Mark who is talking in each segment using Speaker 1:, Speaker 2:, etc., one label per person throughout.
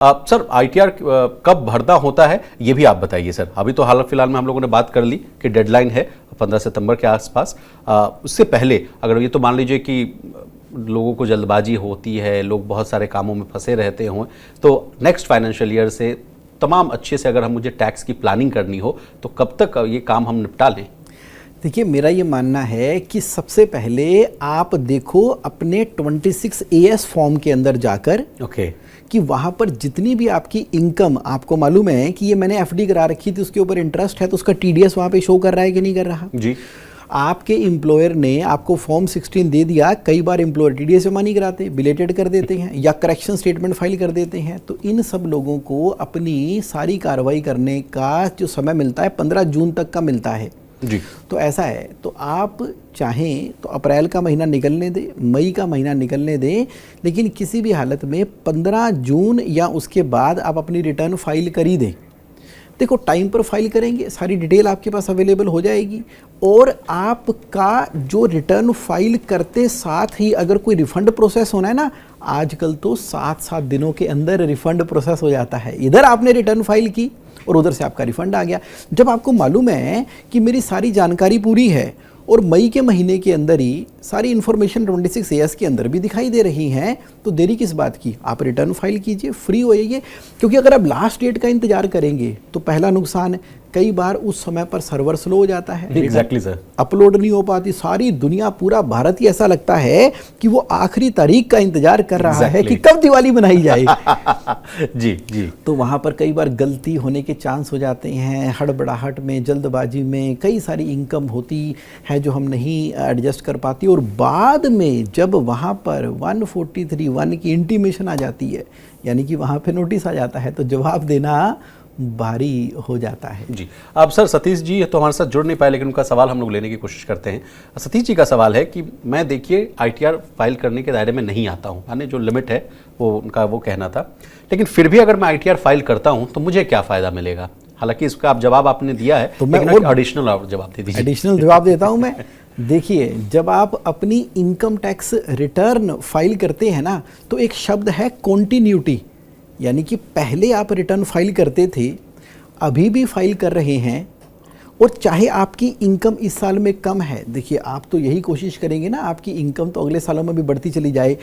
Speaker 1: Sir ITR कब भरना होता है ये भी आप बताइए सर। अभी तो हाल फिलहाल में हम लोगों ने बात कर ली कि डेडलाइन है 15 सितंबर के आसपास। उससे पहले अगर ये तो मान लीजिए कि लोगों को जल्दबाजी होती है, लोग बहुत सारे कामों में फंसे रहते हों, तो नेक्स्ट फाइनेंशियल ईयर से तमाम अच्छे से अगर हम मुझे टैक्स की प्लानिंग करनी हो तो कब तक ये काम हम निपटा लें?
Speaker 2: देखिए, मेरा ये मानना है कि सबसे पहले आप देखो अपने 26 AS फॉर्म के अंदर जाकर कि वहाँ पर जितनी भी आपकी इनकम, आपको मालूम है कि ये मैंने एफडी करा रखी थी, उसके ऊपर इंटरेस्ट है, तो उसका टीडीएस वहाँ पे शो कर रहा है कि नहीं कर रहा
Speaker 1: जी।
Speaker 2: आपके एम्प्लॉयर ने आपको फॉर्म 16 दे दिया, कई बार एम्प्लॉयर टीडीएस जमा नहीं कराते, बिलेटेड कर देते हैं या करेक्शन स्टेटमेंट फाइल कर देते हैं। तो इन सब लोगों को अपनी सारी कार्रवाई करने का जो समय मिलता है 15 जून तक का मिलता है
Speaker 1: जी।
Speaker 2: तो ऐसा है, तो आप चाहें तो अप्रैल का महीना निकलने दें, मई का महीना निकलने दें, लेकिन किसी भी हालत में 15 जून या उसके बाद आप अपनी रिटर्न फाइल कर ही दें। देखो, टाइम पर फाइल करेंगे, सारी डिटेल आपके पास अवेलेबल हो जाएगी, और आपका जो रिटर्न फाइल करते साथ ही अगर कोई रिफंड प्रोसेस होना है ना, आजकल तो 7 दिनों के अंदर रिफंड प्रोसेस हो जाता है। इधर आपने रिटर्न फाइल की और उधर से आपका रिफंड आ गया। जब आपको मालूम है कि मेरी सारी जानकारी पूरी है और मई के महीने के अंदर ही सारी इन्फॉर्मेशन 26 AS के अंदर भी दिखाई दे रही हैं, तो देरी किस बात की? आप रिटर्न फाइल कीजिए, फ्री हो जाइए। क्योंकि अगर आप लास्ट डेट का इंतजार करेंगे तो पहला नुकसान, कई बार उस समय पर सर्वर स्लो हो जाता है,
Speaker 1: एग्जैक्टली सर,
Speaker 2: अपलोड नहीं हो पाती। सारी दुनिया, पूरा भारत ही ऐसा लगता है कि वो आखिरी तारीख का इंतजार कर रहा है कि कब दिवाली मनाई जाए।
Speaker 1: जी जी।
Speaker 2: तो वहाँ पर कई बार गलती होने के चांस हो जाते हैं, हड़बड़ाहट में, जल्दबाजी में कई सारी इनकम होती है जो हम नहीं एडजस्ट कर पाती, और बाद में जब वहाँ पर 143(1) की इंटीमेशन आ जाती है, यानी कि वहाँ पे नोटिस आ जाता है, तो जवाब देना भारी हो जाता है।
Speaker 1: जी। अब सर सतीश जी तो हमारे साथ जुड़ नहीं पाए, लेकिन उनका सवाल हम लोग लेने की कोशिश करते हैं। सतीश जी का सवाल है कि मैं देखिए आईटीआर फाइल करने के दायरे में नहीं आता हूँ, यानी जो लिमिट है वो उनका वो कहना था, लेकिन फिर भी अगर मैं आईटीआर फाइल करता हूँ तो मुझे क्या फ़ायदा मिलेगा? हालांकि इसका आप जवाब आपने दिया है, तो मैं और एडिशनल जवाब दे दीजिए।
Speaker 2: एडिशनल जवाब देता हूँ मैं। देखिए, जब आप अपनी इनकम टैक्स रिटर्न फाइल करते हैं ना, तो एक शब्द है कॉन्टिन्यूटी, यानी कि पहले आप रिटर्न फाइल करते थे, अभी भी फाइल कर रहे हैं, और चाहे आपकी इनकम इस साल में कम है, देखिए आप तो यही कोशिश करेंगे ना आपकी इनकम तो अगले सालों में भी बढ़ती चली जाए।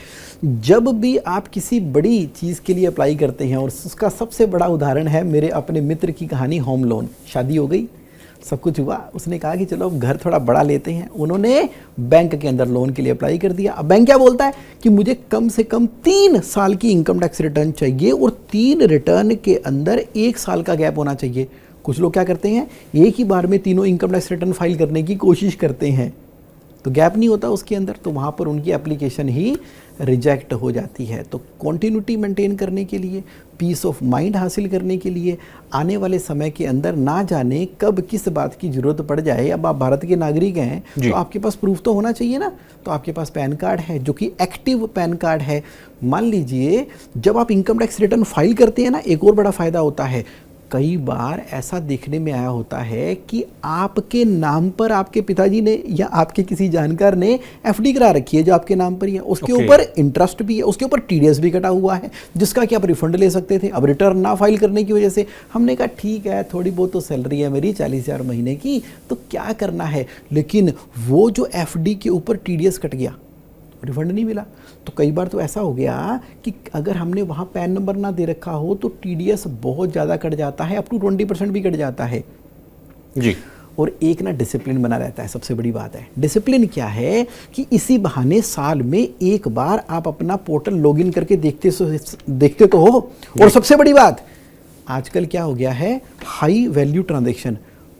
Speaker 2: जब भी आप किसी बड़ी चीज़ के लिए अप्लाई करते हैं, और उसका सबसे बड़ा उदाहरण है मेरे अपने मित्र की कहानी, होम लोन। शादी हो गई, सब कुछ हुआ, उसने कहा कि चलो अब घर थोड़ा बड़ा लेते हैं, उन्होंने बैंक के अंदर लोन के लिए अप्लाई कर दिया। अब बैंक क्या बोलता है कि मुझे कम से कम 3 साल की इनकम टैक्स रिटर्न चाहिए, और 3 रिटर्न के अंदर 1 साल का गैप होना चाहिए। कुछ लोग क्या करते हैं, एक ही बार में तीनों इनकम टैक्स रिटर्न फाइल करने की कोशिश करते हैं, तो गैप नहीं होता उसके अंदर, तो वहाँ पर उनकी एप्लीकेशन ही रिजेक्ट हो जाती है। तो कॉन्टिन्यूटी मेंटेन करने के लिए, पीस ऑफ माइंड हासिल करने के लिए, आने वाले समय के अंदर ना जाने कब किस बात की ज़रूरत पड़ जाए। अब आप भारत के नागरिक हैं तो आपके पास प्रूफ तो होना चाहिए ना, तो आपके पास पैन कार्ड है जो कि एक्टिव पैन कार्ड है। मान लीजिए जब आप इनकम टैक्स रिटर्न फाइल करते हैं ना, एक और बड़ा फ़ायदा होता है, कई बार ऐसा देखने में आया होता है कि आपके नाम पर आपके पिताजी ने या आपके किसी जानकार ने एफडी करा रखी है जो आपके नाम पर ही है, उसके ऊपर इंटरेस्ट भी है, उसके ऊपर टीडीएस भी कटा हुआ है, जिसका कि आप रिफंड ले सकते थे। अब रिटर्न ना फाइल करने की वजह से हमने कहा ठीक है, थोड़ी बहुत तो सैलरी है मेरी 40,000 महीने की, तो क्या करना है, लेकिन वो जो एफडी के ऊपर टीडीएस कट गया, रिफंड नहीं मिला। तो कई बार तो ऐसा हो गया कि अगर हमने वहाँ पैन नंबर ना दे रखा हो तो टीडीएस बहुत ज़्यादा कट जाता है, अप टू 20% भी कट जाता है
Speaker 1: जी।
Speaker 2: और एक ना डिसिप्लिन बना रहता है, सबसे बड़ी बात है। डिसिप्लिन क्या है कि इसी बहाने साल में एक बार आप अपना पोर्टल लॉगिन करके देखते तो हो। और सबसे बड़ी बात, आजकल क्या हो गया है, हाई वैल्यू ट्रांजैक्शन,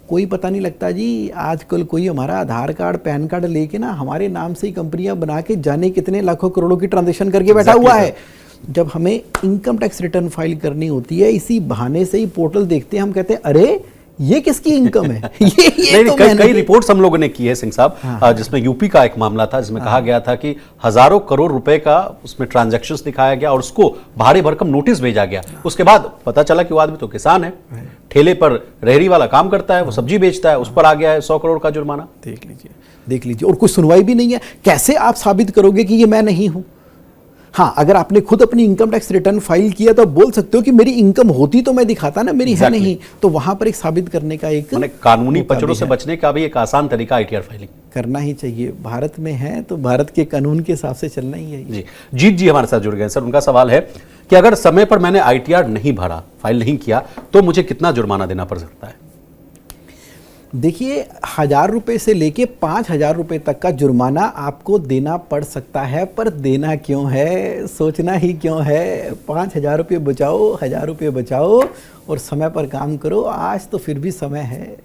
Speaker 2: कोई पता नहीं लगता जी, आजकल कोई हमारा आधार कार्ड पैन कार्ड लेके ना हमारे नाम से ही कंपनियां बना के जाने कितने लाखों करोड़ों की ट्रांजैक्शन करके बैठा हुआ है। जब हमें इनकम टैक्स रिटर्न फाइल करनी होती है, इसी बहाने से ही पोर्टल देखते हैं, हम कहते हैं अरे ये किसकी इनकम है। ये
Speaker 1: नहीं, कई रिपोर्ट्स हम लोगों ने की है सिंह साहब, जिसमें यूपी का एक मामला था जिसमें कहा गया था कि हजारों करोड़ रुपए का उसमें ट्रांजैक्शंस दिखाया गया और उसको भारी भरकम नोटिस भेजा गया। उसके बाद पता चला कि वो आदमी तो किसान है, ठेले पर रेहड़ी वाला काम करता है, वो सब्जी बेचता है, उस पर आ गया है 100 करोड़ का जुर्माना।
Speaker 2: देख लीजिए, और कोई सुनवाई भी नहीं है। कैसे आप साबित करोगे कि ये मैं नहीं हूं? हाँ, अगर आपने खुद अपनी इनकम टैक्स रिटर्न फाइल किया तो आप बोल सकते हो कि मेरी इनकम होती तो मैं दिखाता ना, मेरी है नहीं, तो वहां पर एक साबित करने का एक
Speaker 1: माने कानूनी पचड़ों से बचने का भी एक आसान तरीका आईटीआर फाइलिंग
Speaker 2: करना ही चाहिए। भारत में है तो भारत के कानून के हिसाब से चलना ही है।
Speaker 1: जी, जीत जी हमारे साथ जुड़ गए सर। उनका सवाल है कि अगर समय पर मैंने आईटीआर नहीं भरा, फाइल नहीं किया, तो मुझे कितना जुर्माना देना पड़ सकता है?
Speaker 2: देखिए, 1000 रुपये से लेके 5000 रुपये तक का जुर्माना आपको देना पड़ सकता है, पर देना क्यों है, सोचना ही क्यों है। 5000 रुपये बचाओ, 1000 रुपये बचाओ और समय पर काम करो। आज तो फिर भी समय है।